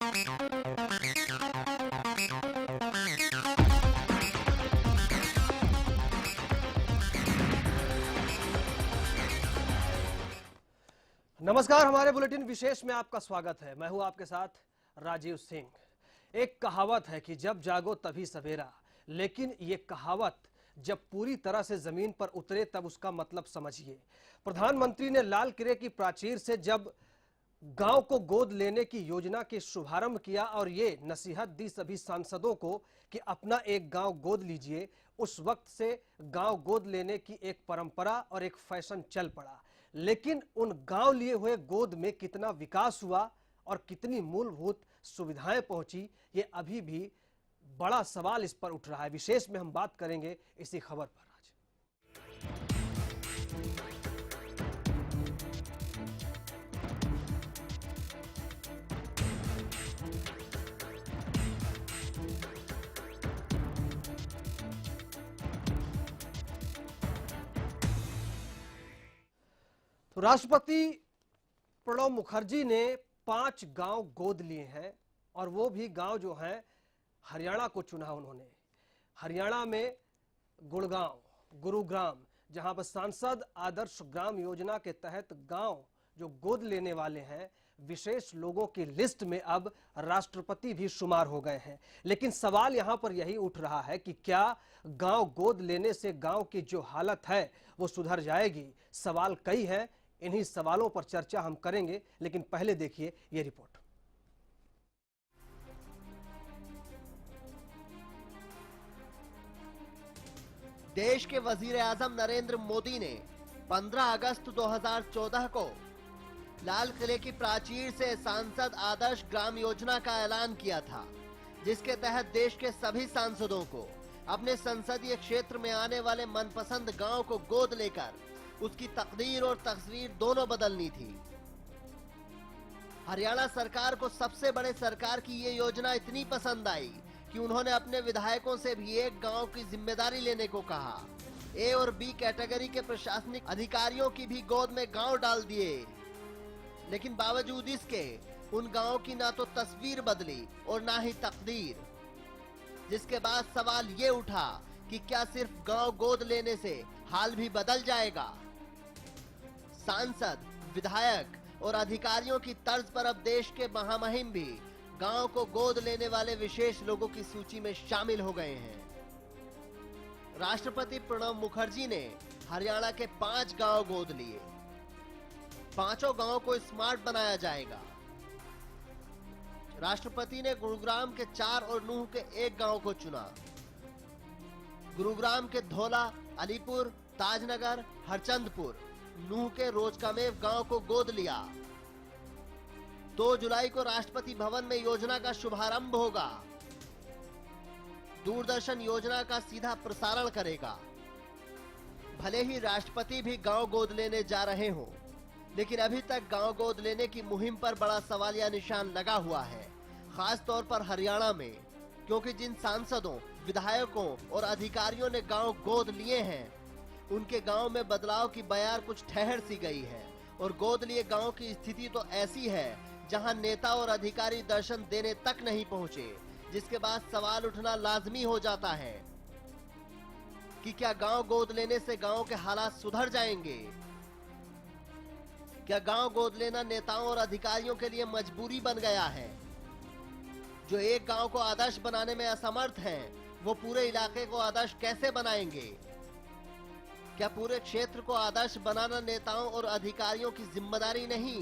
नमस्कार, हमारे बुलेटिन विशेष में आपका स्वागत है। मैं हूं आपके साथ राजीव सिंह। एक कहावत है कि जब जागो तभी सवेरा, लेकिन ये कहावत जब पूरी तरह से जमीन पर उतरे तब उसका मतलब समझिए। प्रधानमंत्री ने लाल किले की प्राचीर से जब गांव को गोद लेने की योजना के शुभारंभ किया और ये नसीहत दी सभी सांसदों को कि अपना एक गांव गोद लीजिए, उस वक्त से गांव गोद लेने की एक परंपरा और एक फैशन चल पड़ा। लेकिन उन गांव लिए हुए गोद में कितना विकास हुआ और कितनी मूलभूत सुविधाएं पहुंची, ये अभी भी बड़ा सवाल इस पर उठ रहा है। विशेष में हम बात करेंगे इसी खबर पर आज। तो राष्ट्रपति प्रणब मुखर्जी ने 5 गांव गोद लिए हैं और वो भी गांव जो हैं हरियाणा को चुना उन्होंने। हरियाणा में गुड़गांव, गुरुग्राम, जहां पर सांसद आदर्श ग्राम योजना के तहत गांव जो गोद लेने वाले हैं, विशेष लोगों की लिस्ट में अब राष्ट्रपति भी शुमार हो गए हैं। लेकिन सवाल यहां पर यही उठ रहा है कि क्या गांव गोद लेने से गांव की जो हालत है वो सुधर जाएगी? सवाल कई हैं, इन्हीं सवालों पर चर्चा हम करेंगे, लेकिन पहले देखिए ये रिपोर्ट। देश के वजीर आजम नरेंद्र मोदी ने 15 अगस्त 2014 को लाल किले की प्राचीर से सांसद आदर्श ग्राम योजना का ऐलान किया था, जिसके तहत देश के सभी सांसदों को अपने संसदीय क्षेत्र में आने वाले मनपसंद गांव को गोद लेकर उसकी तकदीर और तस्वीर दोनों बदलनी थी। हरियाणा सरकार को सबसे बड़े सरकार की ये योजना इतनी पसंद आई कि उन्होंने अपने विधायकों से भी एक गांव की जिम्मेदारी लेने को कहा। ए और बी कैटेगरी के प्रशासनिक अधिकारियों की भी गोद में गांव डाल दिए, लेकिन बावजूद इसके उन गांवों की ना तो तस्वीर बदली और ना ही तकदीर। जिसके बाद सवाल ये उठा कि क्या सिर्फ गांव गोद लेने से हाल भी बदल जाएगा? सांसद, विधायक और अधिकारियों की तर्ज पर अब देश के महामहिम भी गांव को गोद लेने वाले विशेष लोगों की सूची में शामिल हो गए हैं। राष्ट्रपति प्रणब मुखर्जी ने हरियाणा के 5 गांव गोद लिए। 5 गांवों को स्मार्ट बनाया जाएगा। राष्ट्रपति ने गुरुग्राम के 4 और नूह के 1 गांव को चुना। गुरुग्राम के धौला, अलीपुर, ताजनगर, हरचंदपुर, नूह के रोजकामेव गांव को गोद लिया। 2 जुलाई को राष्ट्रपति भवन में योजना का शुभारंभ होगा। दूरदर्शन योजना का सीधा प्रसारण करेगा। भले ही राष्ट्रपति भी गांव गोद लेने जा रहे हों, लेकिन अभी तक गांव गोद लेने की मुहिम पर बड़ा सवालिया निशान लगा हुआ है, खास तौर पर हरियाणा में, क्योंकि जिन सांसदों, विधायकों और अधिकारियों ने गांव गोद लिए हैं, उनके गांव में बदलाव की बयार कुछ ठहर सी गई है और गोद लिए गांव की स्थिति तो ऐसी है जहां नेता और अधिकारी दर्शन देने तक नहीं पहुंचे, जिसके बाद सवाल उठना लाजमी हो जाता है कि क्या गांव गोद लेने से गांव के हालात सुधर जाएंगे? क्या गांव गोद लेना नेताओं और अधिकारियों के लिए मजबूरी बन गया है? जो एक गांव को आदर्श बनाने में असमर्थ हैं, वो पूरे इलाके को आदर्श कैसे बनाएंगे? क्या पूरे क्षेत्र को आदर्श बनाना नेताओं और अधिकारियों की जिम्मेदारी नहीं?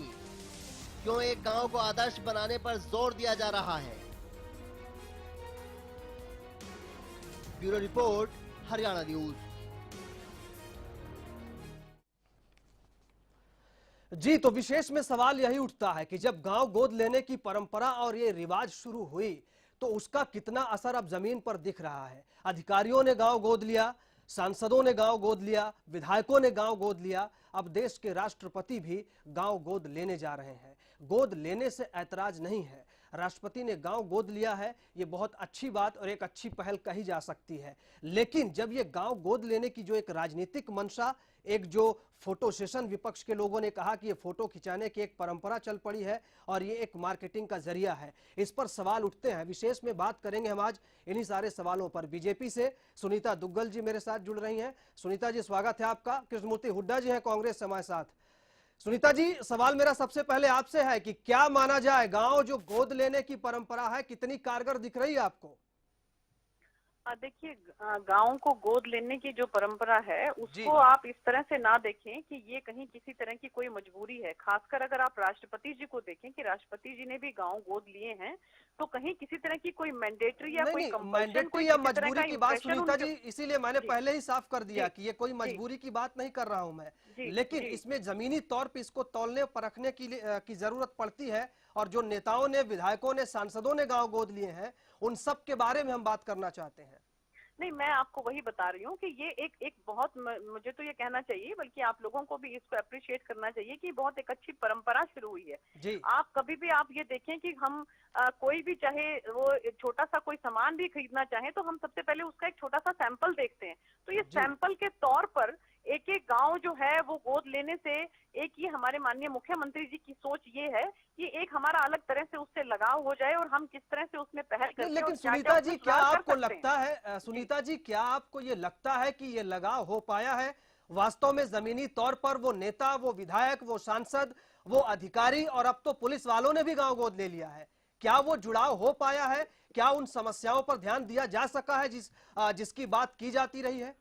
क्यों एक गांव को आदर्श बनाने पर जोर दिया जा रहा है? Bureau report, Haryana news. जी, तो विशेष में सवाल यही उठता है कि जब गांव गोद लेने की परंपरा और ये रिवाज शुरू हुई तो उसका कितना असर अब जमीन पर दिख रहा है। अधिकारियों ने गांव गोद लिया, सांसदों ने गांव गोद लिया, विधायकों ने गांव गोद लिया, अब देश के राष्ट्रपति भी गांव गोद लेने जा रहे हैं। गोद लेने से ऐतराज नहीं है, राष्ट्रपति ने गांव गोद लिया है, ये बहुत अच्छी बात और एक अच्छी पहल कही जा सकती है। लेकिन जब ये गांव गोद लेने की जो एक राजनीतिक मंशा, एक जो फोटो सेशन विपक्ष के लोगों ने कहा कि ये फोटो खिंचाने की एक परंपरा चल पड़ी है और ये एक मार्केटिंग का जरिया है, इस पर सवाल उठते हैं। विशेष में बात करेंगे हम आज इन्हीं सारे सवालों पर। बीजेपी से सुनीता दुग्गल जी मेरे साथ जुड़ रही हैं। सुनीता जी, स्वागत है आपका। कृष्णमूर्ति हुड्डा जी हैं कांग्रेस से हमारे साथ। सुनीता जी, सवाल मेरा सबसे पहले आपसे है कि क्या माना जाए, गांव जो गोद लेने की परंपरा है कितनी कारगर दिख रही है आपको? देखिए, गाँव को गोद लेने की जो परंपरा है उसको आप इस तरह से ना देखें कि ये कहीं किसी तरह की कोई मजबूरी है। खासकर अगर आप राष्ट्रपति जी को देखें कि राष्ट्रपति जी ने भी गाँव गोद लिए हैं, तो कहीं किसी तरह की कोई मैंडेटरी या कोई कंपल्शन, कोई या मजबूरी की बात सुनीता जी, इसीलिए मैंने पहले ही साफ कर दिया कि ये कोई मजबूरी की बात नहीं कर रहा हूं मैं, लेकिन इसमें जमीनी तौर पर इसको तौलने परखने की जरूरत पड़ती है। और जो नेताओं ने, विधायकों ने, सांसदों ने गांव गोद लिए हैं, उन सब के बारे में हम बात करना चाहते हैं। नहीं, मैं आपको वही बता रही हूँ कि ये एक बहुत, मुझे तो ये कहना चाहिए, बल्कि आप लोगों को भी इसको अप्रिशिएट करना चाहिए कि बहुत एक अच्छी परंपरा शुरू हुई है। आप कभी भी आप ये देखें कि हम कोई भी, चाहे वो छोटा सा कोई सामान भी खरीदना चाहे, तो हम सबसे पहले उसका एक छोटा सा सैंपल देखते हैं। तो ये सैंपल के तौर पर एक एक गांव जो है वो गोद लेने से, एक ये हमारे माननीय मुख्यमंत्री जी की सोच ये है कि एक हमारा अलग तरह से उससे लगाव हो जाए और हम किस तरह से उसमें पहल करते हैं। लेकिन सुनीता जी, क्या आपको लगता है, सुनीता जी, क्या आपको ये लगता है कि ये लगाव हो पाया है वास्तव में जमीनी तौर पर? वो नेता, वो विधायक, वो सांसद, वो अधिकारी और अब तो पुलिस वालों ने भी गांव गोद ले लिया है, क्या वो जुड़ाव हो पाया है? क्या उन समस्याओं पर ध्यान दिया जा सका है जिसकी बात की जाती रही है?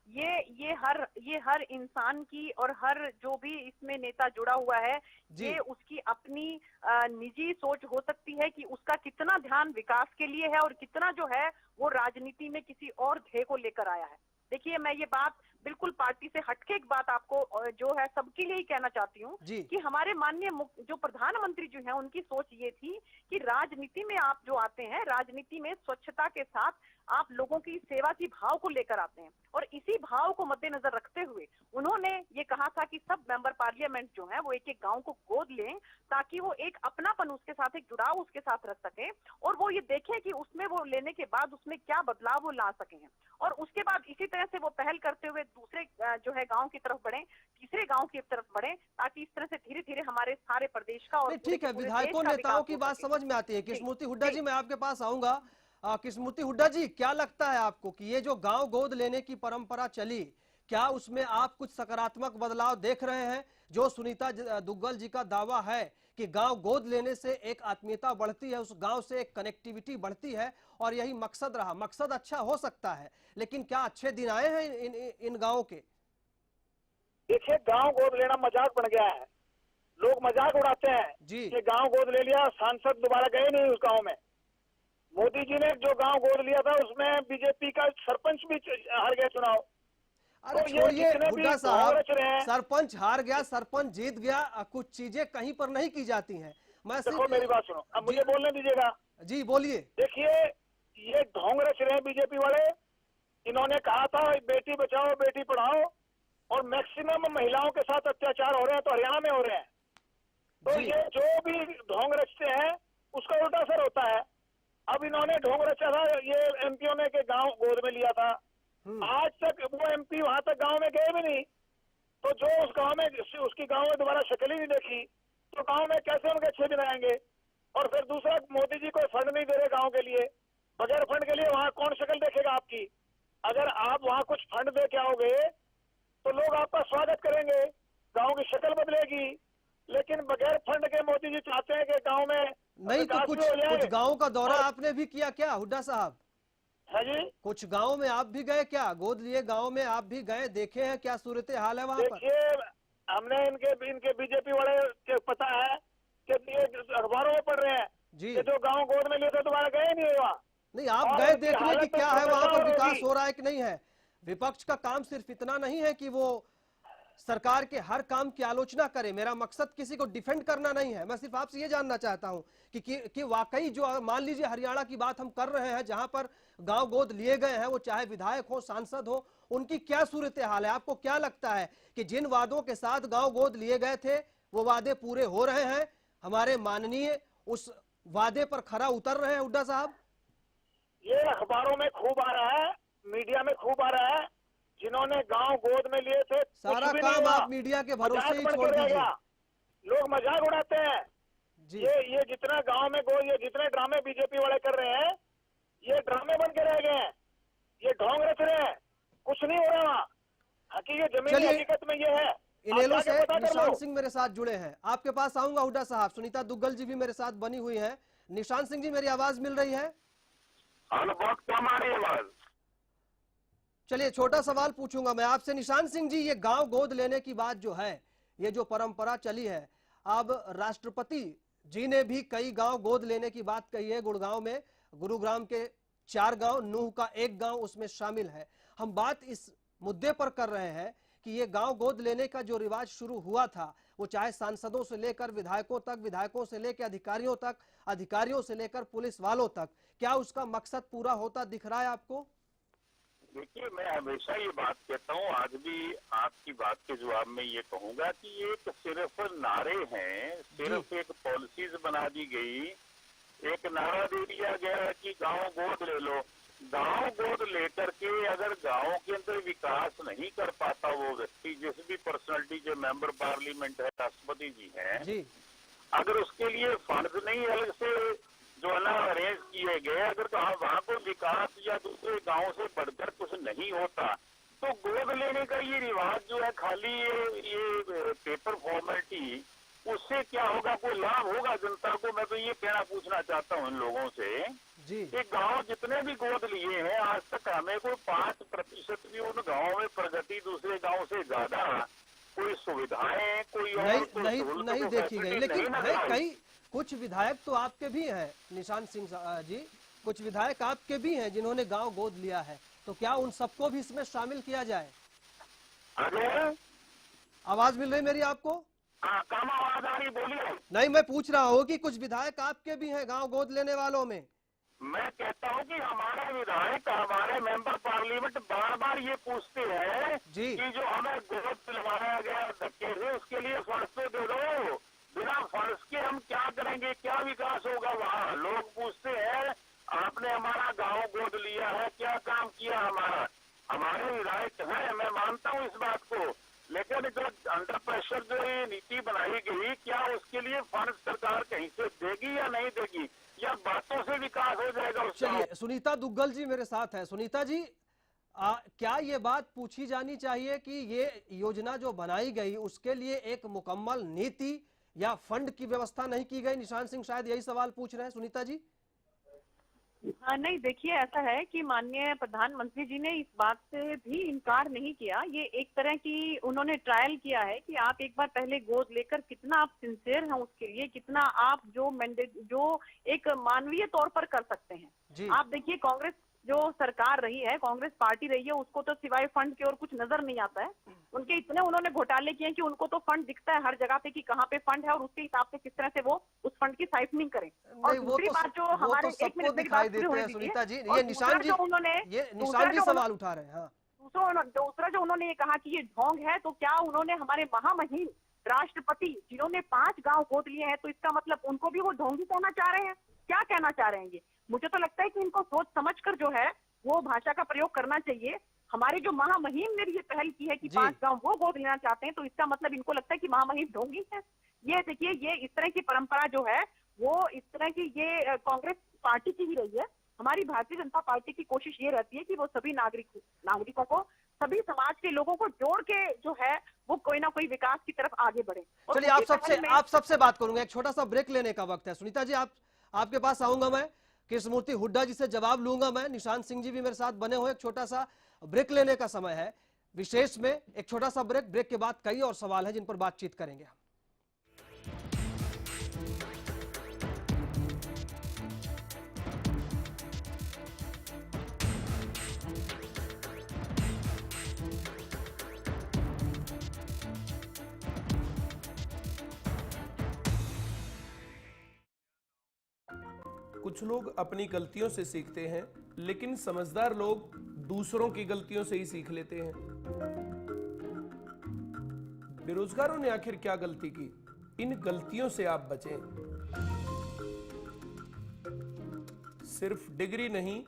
ये हर इंसान की और हर जो भी इसमें नेता जुड़ा हुआ है, ये उसकी अपनी निजी सोच हो सकती है कि उसका कितना ध्यान विकास के लिए है और कितना जो है वो राजनीति में किसी और ध्येय को लेकर आया है। देखिए, मैं ये बात बिल्कुल पार्टी से हटके एक बात आपको जो है सबके लिए ही कहना चाहती हूँ कि हमारे माननीय जो प्रधानमंत्री जो है, उनकी सोच ये थी कि राजनीति में आप जो आते हैं, राजनीति में स्वच्छता के साथ आप लोगों की सेवा की भाव को लेकर आते हैं, और इसी भाव को मद्देनजर रखते हुए उन्होंने ये कहा था कि सब मेंबर पार्लियामेंट जो है वो एक एक गांव को गोद लें, ताकि वो एक अपनापन उसके साथ, एक जुड़ाव उसके साथ रख सके, और वो ये देखें कि उसमें वो लेने के बाद उसमें क्या बदलाव वो ला सके हैं। और उसके बाद इसी तरह से वो पहल करते हुए दूसरे जो है गांव की तरफ बढ़े, तीसरे गांव की तरफ बढ़े, ताकि इस तरह से धीरे धीरे हमारे सारे प्रदेश का और ठीक है, विधायकों नेताओं की बात समझ में आती है। कृष्णमूर्ति हुड्डा जी, मैं आपके पास आऊंगा। कृष्णमूर्ति हुड्डा जी, क्या लगता है आपको कि ये जो गांव गोद लेने की परंपरा चली, क्या उसमें आप कुछ सकारात्मक बदलाव देख रहे हैं? जो सुनीता दुग्गल जी का दावा है कि गांव गोद लेने से एक आत्मीयता बढ़ती है, उस गांव से एक कनेक्टिविटी बढ़ती है और यही मकसद रहा। मकसद अच्छा हो सकता है, लेकिन क्या अच्छे दिन आए हैं इन गांवों के? देखिए, गांव गोद लेना मजाक बन गया है। लोग मजाक उड़ाते हैं कि गांव गोद ले लिया, सांसद दोबारा गए नहीं उस गांव में। मोदी जी ने जो गांव गोद लिया था उसमें बीजेपी का सरपंच भी हार गया चुनाव। अरे तो छोड़िए हुड्डा साहब, सरपंच हार गया, सरपंच जीत गया, कुछ चीजें कहीं पर नहीं की जाती हैं। मैं देखो, मेरी बात सुनो, अब मुझे बोलने दीजिएगा। जी बोलिए। देखिए, ये ढोंग रच रहे हैं बीजेपी वाले। इन्होंने कहा था बेटी बचाओ बेटी पढ़ाओ, और मैक्सिमम महिलाओं के साथ अत्याचार हो रहे हैं, तो हरियाणा में हो रहे हैं। तो ये जो भी ढोंग रचते हैं उसका उल्टा असर होता है। अब इन्होंने ढोंग रचा था, ये एमपीओ ने के गांव गोद में लिया था, आज तक वो एमपी वहां तक गांव में गए भी नहीं। तो जो उस गांव में, उसकी गांव में दोबारा शक्ल ही नहीं देखी, तो गांव में कैसे उनके अच्छे दिन आएंगे? और फिर दूसरा, मोदी जी कोई फंड नहीं दे रहे गांव के लिए। बगैर फंड के लिए वहां कौन शक्ल देखेगा आपकी? अगर आप वहां कुछ फंड दे के आओगे तो लोग आपका स्वागत करेंगे, गांव की शक्ल बदलेगी। लेकिन बगैर फंड के मोदी जी चाहते हैं कि गांव में नहीं, तो कुछ गांव का दौरा आपने भी किया क्या हुड्डा साहब? है जी, कुछ गांव में आप भी गए क्या? गोद लिए गांव में आप भी गए, देखे हैं क्या सूरत हाल है वहाँ पर? देखिए, हमने इनके बीजेपी वाले के पता है कि ये अखबारों में पढ़ रहे हैं कि जो गांव गोद में लिए थे दोबारा गए नहीं वहाँ। नहीं, आप गए देखने की क्या है वहाँ पर, विकास हो रहा है कि नहीं है? विपक्ष का काम सिर्फ इतना नहीं है कि वो सरकार के हर काम की आलोचना करे। मेरा मकसद किसी को डिफेंड करना नहीं है, मैं सिर्फ आपसे ये जानना चाहता हूं कि वाकई जो, मान लीजिए हरियाणा की बात हम कर रहे हैं जहां पर गांव गोद लिए गए हैं, वो चाहे विधायक हो, सांसद हो, उनकी क्या सूरत हाल है? आपको क्या लगता है कि जिन वादों के साथ गांव गोद लिए गए थे वो वादे पूरे हो रहे हैं? हमारे माननीय उस वादे पर खरा उतर रहे हैं हुड्डा साहब? ये अखबारों में खूब आ रहा है, मीडिया में खूब आ रहा है। जिन्होंने गांव गोद में लिए थे, सारा कुछ भी काम नहीं हुआ, आप मीडिया के भरोसे मजाक ही बन छोड़ के रह दीजिए। गया। लोग मजाक उड़ाते हैं। जी ये जितना गांव में गोद, ये जितने ड्रामे बीजेपी वाले कर रहे हैं, ये ड्रामे बन के रह गए हैं। ये ढोंग रच रहे हैं, कुछ नहीं हो रहा वहाँ। हकीकत, जमीनी चलिए, हकीकत में ये है। आप इनेलो जाके से पता कर निशान लो। सिंह मेरे साथ जुड़े हैं, आपके पास आऊंगा हुड्डा साहब। सुनीता दुग्गल जी भी मेरे साथ बनी हुई है। निशान सिंह जी, मेरी आवाज मिल रही है? बहुत कम आ रही है आवाज। चलिए, छोटा सवाल पूछूंगा मैं आपसे। निशान सिंह जी, ये गांव गोद लेने की बात जो है, ये जो परंपरा चली है, अब राष्ट्रपति जी ने भी कई गांव गोद लेने की बात कही है। गुड़गांव में, गुरुग्राम के 4 गांव, नूह का 1 गांव उसमें शामिल है। हम बात इस मुद्दे पर कर रहे हैं कि ये गांव गोद लेने का जो रिवाज शुरू हुआ था, वो चाहे सांसदों से लेकर विधायकों तक, विधायकों से लेकर अधिकारियों तक, अधिकारियों से लेकर पुलिस वालों तक, क्या उसका मकसद पूरा होता दिख रहा है आपको? देखिए, मैं हमेशा ये बात कहता हूँ, आज भी आपकी बात के जवाब में ये कहूंगा कि ये एक सिर्फ नारे हैं, सिर्फ एक पॉलिसीज बना दी गई, एक नारा दे दिया गया है कि गांव गोद ले लो। गांव गोद लेकर के अगर गांव के अंदर विकास नहीं कर पाता वो व्यक्ति, जिस भी पर्सनैलिटी जो मेंबर पार्लियामेंट है, राष्ट्रपति जी हैं, जी, अगर उसके लिए फंड नहीं अलग से जो है ना अरेंज किए गए, अगर तो वहाँ को विकास या दूसरे गांव से बढ़कर कुछ नहीं होता, तो गोद लेने का ये रिवाज जो है, खाली ये पेपर फॉर्मेलिटी, उससे क्या होगा? कोई लाभ होगा जनता को? मैं तो ये कहना पूछना चाहता हूँ इन लोगों से जी। कि गांव जितने भी गोद लिए हैं, आज तक हमें कोई 5% भी उन गाँव में प्रगति दूसरे गाँव से ज्यादा कोई सुविधाएं, कोई और नहीं कोई नहीं सहूलत, नहीं कोई देखी गई, फैसिलिटी लेकिन नहीं है नजर आई। कई कुछ विधायक तो आपके भी हैं निशान सिंह जी, कुछ विधायक आपके भी हैं जिन्होंने गांव गोद लिया है, तो क्या उन सबको भी इसमें शामिल किया जाए? अरे आवाज मिल रही मेरी आपको? कम आवाज आ रही, बोलिए। नहीं, मैं पूछ रहा हूँ कि कुछ विधायक आपके भी हैं गांव गोद लेने वालों में। मैं कहता हूँ कि हमारे विधायक, हमारे मेंबर पार्लियामेंट बार बार ये पूछते हैं जी। कि जो हमें गोद दिलवाया गया धक्के से, उसके लिए फंड्स तो दे दो। बिना फंड्स के हम क्या करेंगे, क्या विकास होगा वहाँ? लोग पूछते हैं, आपने हमारा गांव गोद लिया है, क्या काम किया हमारा? हमारे विधायक हैं, मैं मानता हूँ इस बात को, लेकिन जो अंडर प्रेशर जो ये नीति बनाई गई, क्या उसके लिए फंड सरकार कहीं से देगी या नहीं देगी, या बातों से विकास हो जाएगा उसका? चलिए, सुनीता दुग्गल जी मेरे साथ है। सुनीता जी, क्या ये बात पूछी जानी चाहिए कि ये योजना जो बनाई गई उसके लिए एक मुकम्मल नीति या फंड की व्यवस्था नहीं की गई? निशान सिंह शायद यही सवाल पूछ रहे हैं। सुनीता जी? नहीं, देखिए, ऐसा है कि माननीय प्रधानमंत्री जी ने इस बात से भी इनकार नहीं किया। ये एक तरह की उन्होंने ट्रायल किया है कि आप एक बार पहले गोद लेकर कितना आप सिंसियर हैं उसके लिए, कितना आप जो मैंडेट, जो एक मानवीय तौर पर कर सकते हैं। आप देखिए, कांग्रेस जो सरकार रही है, कांग्रेस पार्टी रही है, उसको तो सिवाय फंड के और कुछ नजर नहीं आता है। उनके इतने उन्होंने घोटाले किए कि उनको तो फंड दिखता है हर जगह पे कि कहाँ पे फंड है, और उसके हिसाब से किस तरह से वो उस फंड की साइफनिंग करें। और दूसरी बात जो हमारे, एक मिनट मेरी बात पूरी होने दीजिए। सुनीता जी, और ये निशान जी, उन्होंने ये निशान जी सवाल उठा रहे हैं। हाँ, दूसरा जो उन्होंने ये कहा कि ये ढोंग है, तो क्या उन्होंने हमारे महामहिम राष्ट्रपति जिन्होंने 5 गांव गोद लिए हैं, तो इसका मतलब उनको भी वो ढोंगी कहना चाह रहे हैं? क्या कहना चाह रहे हैं ये? मुझे तो लगता है कि इनको सोच समझकर जो है वो भाषा का प्रयोग करना चाहिए। हमारे जो महामहिम ने ये पहल की है कि 5 गांव वो गोद लेना चाहते हैं, तो इसका मतलब इनको लगता है कि महामहिम ढोंगी है। ये देखिए, ये इस तरह की परंपरा जो है वो इस तरह की ये कांग्रेस पार्टी की ही रही है। हमारी भारतीय जनता पार्टी की कोशिश ये रहती है कि वो सभी नागरिकों को, सभी समाज के लोगों को जोड़ के जो है वो कोई ना कोई विकास की तरफ आगे बढ़े। चलिए, आप सबसे बात करूंगा। एक छोटा सा ब्रेक लेने का वक्त है। सुनीता जी, आपके पास आऊंगा मैं। कृष्णमूर्ति हुड्डा जी से जवाब लूंगा मैं। निशान सिंह जी भी मेरे साथ बने हुए। एक छोटा सा ब्रेक लेने का समय है विशेष में, एक छोटा सा ब्रेक के बाद कई और सवाल हैं जिन पर बातचीत करेंगे हम। कुछ लोग अपनी गलतियों से सीखते हैं, लेकिन समझदार लोग दूसरों की गलतियों से ही सीख लेते हैं। बेरोजगारों ने आखिर क्या गलती की? इन गलतियों से आप बचें। सिर्फ डिग्री नहीं,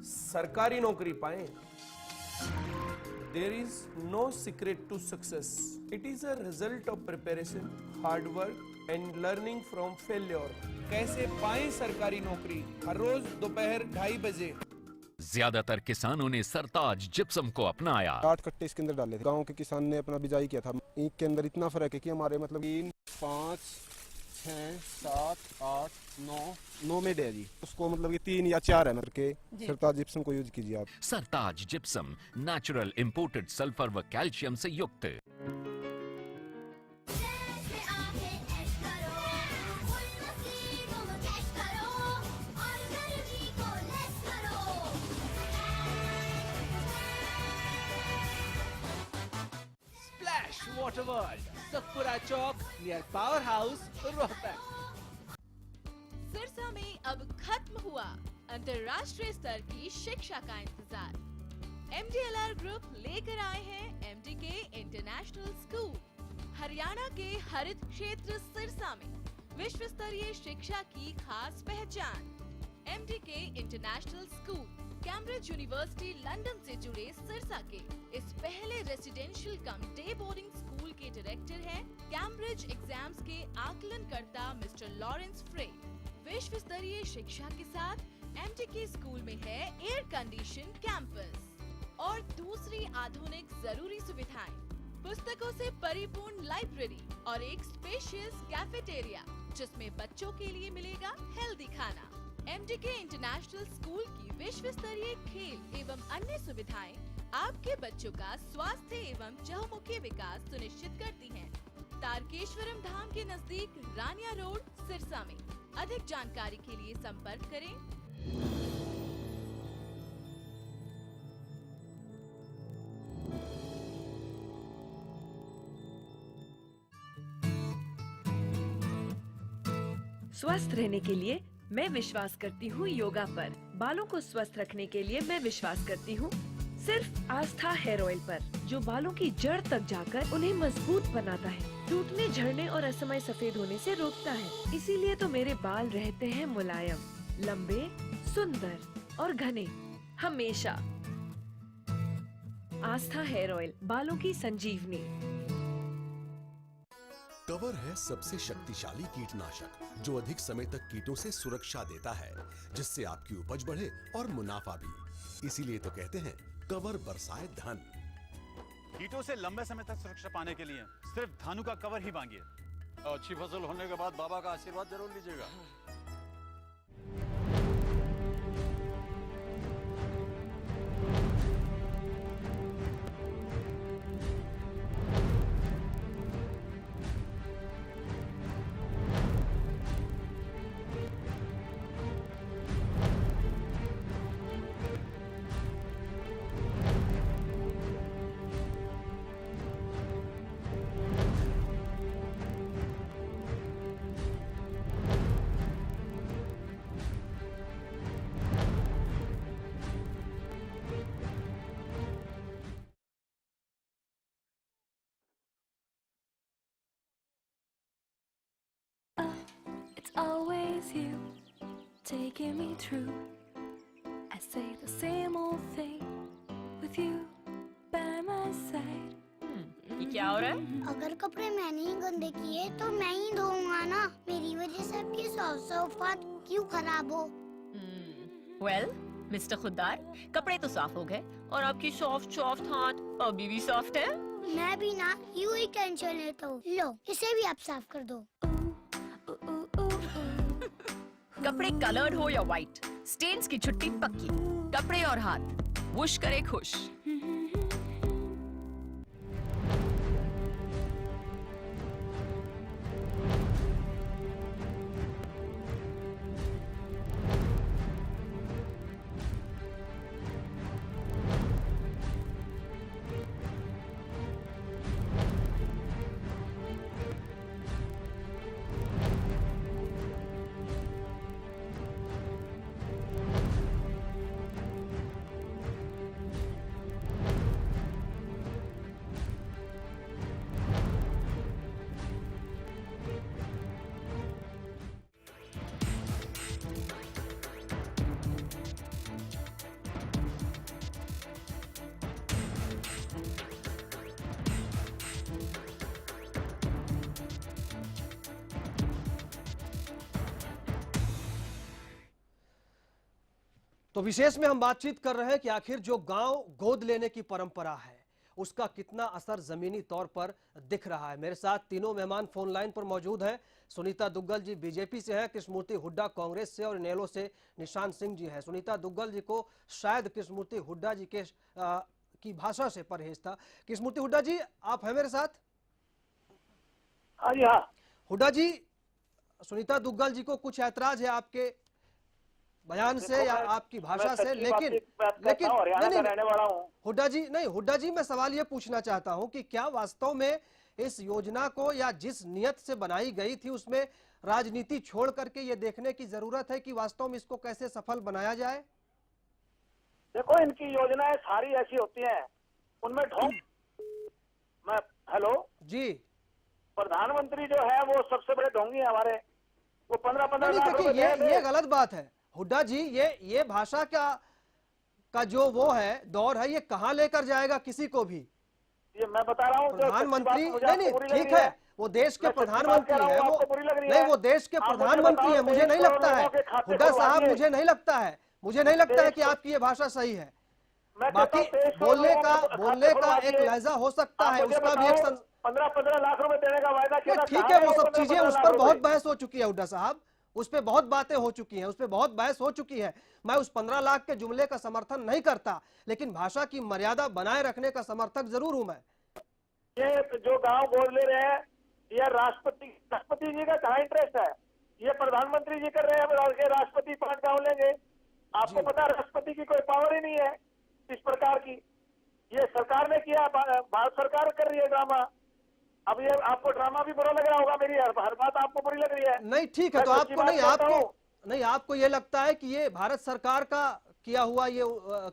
सरकारी नौकरी पाएं। There is no secret to success. It is a result of preparation, hard work and learning from failure. कैसे पाएं सरकारी नौकरी? हर रोज दोपहर 2:30 बजे। ज्यादातर किसानों ने सरताज जिप्सम को अपनाया। 8 कट्टे इसके अंदर डाले थे। गांव के किसान ने अपना बिजाई किया था। ईंख के अंदर इतना फर्क है कि हमारे मतलब 3, 5, 6, 7, 8, 9 में डे जी। उसको मतलब कि 3 या 4 है मतलब के सरताज जिप्सम को यूज कीजिए आप। Sartaj gypsum natural imported sulphur व कैल्शियम से युक्त। Water world, Satpura Chowk near power house, Rohtak. Sirsa में अब खत्म हुआ अंतर्राष्ट्रीय स्तर की शिक्षा का इंतजार। MDLR ग्रुप लेकर आए हैं MDK इंटरनेशनल स्कूल। हरियाणा के हरित क्षेत्र सिरसा में विश्व स्तरीय शिक्षा की खास पहचान। MDK international school Cambridge university London से जुड़े सिरसा के इस पहले रेसिडेंशियल कम डे बोर्डिंग स्कूल के डायरेक्टर हैं कैम्ब्रिज एग्जाम्स के आकलनकर्ता मिस्टर लॉरेंस फ्रे। विश्व स्तरीय शिक्षा के साथ MDK स्कूल में है एयर कंडीशन कैंपस और दूसरी आधुनिक जरूरी सुविधाएं, पुस्तकों से परिपूर्ण लाइब्रेरी और एक स्पेशियस कैफेटेरिया जिसमें बच्चों के लिए मिलेगा हेल्दी खाना। MDK इंटरनेशनल स्कूल की विश्व स्तरीय खेल एवं अन्य सुविधाएं आपके बच्चों का स्वास्थ्य एवं चहुमुखी विकास सुनिश्चित करती हैं। तारकेश्वरम धाम के नजदीक रानिया रोड, सिरसा में। अधिक जानकारी के लिए संपर्क करें। स्वस्थ रहने के लिए मैं विश्वास करती हूँ योगा पर। बालों को स्वस्थ रखने के लिए मैं विश्वास करती हूँ सिर्फ आस्था हेयर ऑयल पर, जो बालों की जड़ तक जाकर उन्हें मजबूत बनाता है, टूटने, झड़ने और असमय सफेद होने से रोकता है। इसीलिए तो मेरे बाल रहते हैं मुलायम, लंबे, सुंदर और घने हमेशा। आस्था हेयर ऑयल, बालों की संजीवनी। कवर है सबसे शक्तिशाली कीटनाशक जो अधिक समय तक कीटों से सुरक्षा देता है, जिससे आपकी उपज बढ़े और मुनाफा भी। इसीलिए तो कहते हैं कवर बरसाए धन। कीटों से लंबे समय तक सुरक्षा पाने के लिए सिर्फ धानु का कवर ही मांगिए। अच्छी फसल होने के बाद बाबा का आशीर्वाद जरूर लीजिएगा। Always you taking me through. I say the same old thing with you by my side. ये क्या हो रहा है? अगर कपड़े मैंने ही गंदे किए तो मैं ही धोऊंगा ना। मेरी वजह से आपकी सौफात क्यों खराब हो? वेल, मिस्टर खुद्दार, कपड़े तो साफ हो गए और आपकी सॉफ्ट हाथ अभी भी सॉफ्ट है। मैं भी ना यूं ही टेंशन लेता हूँ। लो, इसे भी आप साफ कर दो। कपड़े कलर्ड हो या व्हाइट, स्टेन्स की छुट्टी पक्की। कपड़े और हाथ वुश करे खुश। तो विशेष में हम बातचीत कर रहे हैं कि आखिर जो गांव गोद लेने की परंपरा है उसका कितना असर जमीनी तौर पर दिख रहा है। मेरे साथ तीनों मेहमान फोन लाइन पर मौजूद हैं। सुनीता दुग्गल जी बीजेपी से हैं, कृष्णमूर्ति हुड्डा कांग्रेस से और इनेलो से निशान सिंह जी हैं। सुनीता दुग्गल जी को शायद कृष्णमूर्ति हुड्डा जी के की भाषा से परहेज था। कृष्णमूर्ति हुड्डा जी आप हैं मेरे साथ? हाँ जी हाँ। हुड्डा जी, सुनीता दुग्गल जी को कुछ ऐतराज है आपके बयान से या आपकी भाषा से, लेकिन रहने वाला हूँ। हुड्डा जी मैं सवाल ये पूछना चाहता हूँ कि क्या वास्तव में इस योजना को या जिस नियत से बनाई गई थी उसमें राजनीति छोड़ करके ये देखने की जरूरत है कि वास्तव में इसको कैसे सफल बनाया जाए? देखो, इनकी योजनाएं सारी ऐसी होती हैं, उनमें ढोंग। मैं हेलो जी, प्रधानमंत्री जो है वो सबसे बड़े ढोंगी है हमारे। वो 15-15 लाख रुपए ये गलत बात है हुड्डा जी। ये भाषा का जो वो है दौर है, ये कहाँ लेकर जाएगा किसी को भी? ये मैं बता रहा हूँ। प्रधानमंत्री नहीं ठीक है, वो देश के प्रधानमंत्री है, वो देश के प्रधानमंत्री है। मुझे नहीं लगता है हुड्डा साहब, मुझे नहीं लगता है कि आपकी ये भाषा सही है। बाकी बोलने का एक लहजा हो सकता है, उसका भी एक 15-15 लाख रुपए देने का वायदा किया। ठीक है, वो सब चीजें उस पर बहुत बहस हो चुकी है हुड्डा साहब, उस पर बहुत बातें हो चुकी हैं, उस पर बहुत बहस हो चुकी है। मैं उस 15 लाख के जुमले का समर्थन नहीं करता, लेकिन भाषा की मर्यादा बनाए रखने का समर्थक जरूर हूं मैं। ये जो गांव गोद ले रहे हैं, ये राष्ट्रपति जी का कहाँ इंटरेस्ट है? ये प्रधानमंत्री जी कर रहे हैं, राष्ट्रपति 5 गांव लेंगे। आपको पता है राष्ट्रपति की कोई पावर ही नहीं है इस प्रकार की। ये सरकार ने किया, भारत सरकार कर रही है ड्रामा। अब ये आपको ड्रामा भी बुरा लग रहा होगा, मेरी हर बात आपको बुरी लग रही है। नहीं ठीक है, तो आपको ये लगता है कि ये भारत सरकार का किया हुआ ये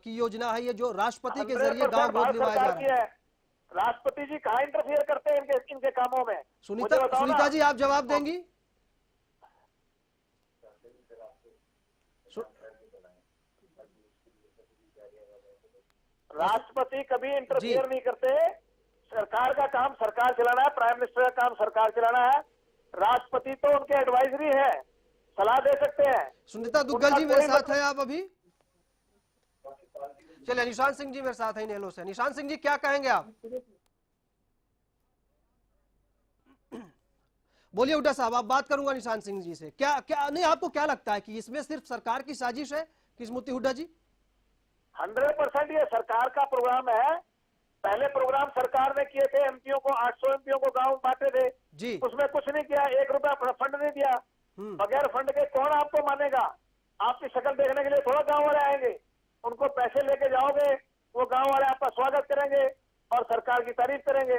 की योजना है, ये जो राष्ट्रपति के जरिए गांव गोद लिवाया जा रहा है? राष्ट्रपति जी कहाँ इंटरफियर करते हैं इनके कामों में? सुनीता जी आप जवाब देंगी? राष्ट्रपति कभी इंटरफियर नहीं करते। सरकार का काम सरकार चलाना है, प्राइम मिनिस्टर का काम सरकार चलाना है। राष्ट्रपति तो उनके एडवाइजरी है, सलाह दे सकते हैं। सुनीता दुग्गल जी मेरे साथ है आप अभी? चलिए निशान सिंह जी मेरे साथ है इनेलो से। निशान सिंह जी क्या कहेंगे आप? बोलिए हुड्डा साहब, आप बात करूंगा निशान सिंह जी से। क्या नहीं, आपको क्या लगता है कि इसमें सिर्फ सरकार की साजिश है कृष्णमूर्ति हुड्डा जी? 100% ये सरकार का प्रोग्राम है। पहले प्रोग्राम सरकार ने किए थे, एमपीओ को 800 एमपीओ को गांव बांटे थे जी। उसमें कुछ नहीं किया, 1 रुपया फंड नहीं दिया। बगैर फंड के कौन आपको मानेगा? आपकी शक्ल देखने के लिए थोड़ा गांव वाले आएंगे। उनको पैसे लेके जाओगे, वो गांव वाले आपका स्वागत करेंगे और सरकार की तारीफ करेंगे।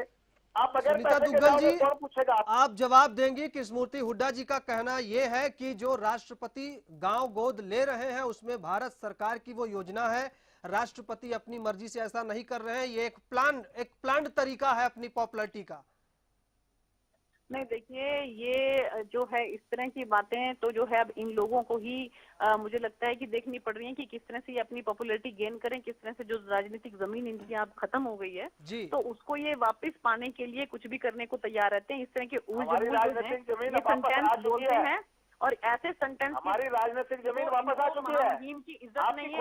आप बगैर पैसे के जाओगे, कौन पूछेगा? आप जवाब देंगी? कृष्णमूर्ति हुड्डा जी का कहना यह है कि जो राष्ट्रपति गांव गोद ले रहे हैं उसमें भारत सरकार की वो योजना है, राष्ट्रपति अपनी मर्जी से ऐसा नहीं कर रहे हैं, ये एक प्लान्ड तरीका है अपनी पॉपुलैरिटी का। नहीं देखिए, ये जो है इस तरह की बातें तो जो है अब इन लोगों को ही मुझे लगता है कि देखनी पड़ रही है कि किस तरह से ये अपनी पॉपुलैरिटी गेन करें, किस तरह से जो राजनीतिक जमीन इनकी अब खत्म हो गई है जी। तो उसको ये वापस पाने के लिए कुछ भी करने को तैयार रहते हैं। इस तरह के ये सेंटेंस बोलते हैं और ऐसे सेंटेंस हमारी राजनीतिक जमीन वापस आ चुकी है। मुहिम की इज्जत नहीं है,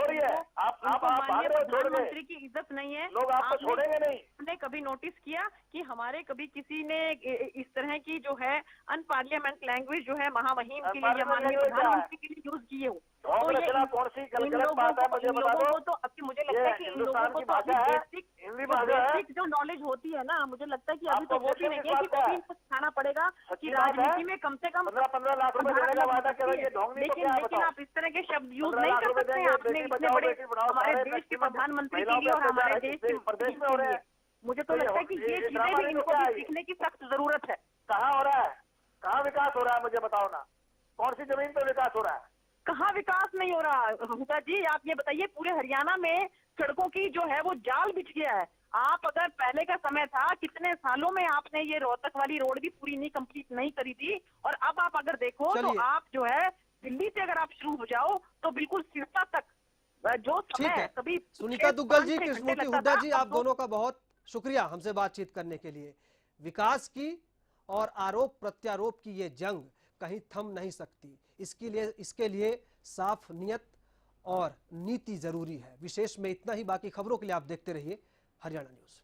प्रधानमंत्री की इज्जत नहीं है। लोग आपको छोड़ेंगे नहीं। आपने कभी नोटिस किया कि हमारे कभी किसी ने इस तरह की जो है अनपार्लियामेंट लैंग्वेज जो है महामहिम के लिए या माननीय प्रधानमंत्री के लिए यूज किए हो? तो ये कौन सी गलत बात है मुझे बता दो। तो अब मुझे लगता है कि इन लोगों को तो बेसिक जो नॉलेज होती है ना, मुझे लगता है कि अभी तो होती नहीं है कि कभी इनको सिखाना पड़ेगा कि राजनीति में कम से कम 15 लाख रुपए देने का वादा करेंगे। लेकिन आप इस तरह के शब्द यूज नहीं कर सकते हैं। आपने इतने बड़े हमारे देश के प्रधानमंत्री के लिए और हमारे देश के प्रदेश में हो रहे हैं। मुझे तो लगता है कि ये चीजें भी इनको सीखने की सख्त जरूरत है। कहाँ हो रहा है? कहाँ विकास हो रहा है मुझे बताओ ना। कौन सी जमीन पे विकास हो रहा है? कहाँ विकास नहीं हो रहा हुड्डा जी? आप ये बताइए, पूरे हरियाणा में सड़कों की जो है वो जाल बिछ गया है। आप अगर पहले का समय था, कितने सालों में आपने ये रोहतक वाली रोड भी पूरी नहीं कंप्लीट नहीं करी थी, और अब आप अगर देखो तो आप जो है दिल्ली से अगर आप शुरू हो जाओ तो बिल्कुल सिरसा तक जो समय कभी। सुनीता दुग्गल जी, कृष्णमूर्ति हुड्डा जी, आप दोनों का बहुत शुक्रिया हमसे बातचीत करने के लिए। विकास की और आरोप प्रत्यारोप की ये जंग कहीं थम नहीं सकती। इसके लिए साफ नियत और नीति जरूरी है। विशेष में इतना ही, बाकी खबरों के लिए आप देखते रहिए हरियाणा न्यूज।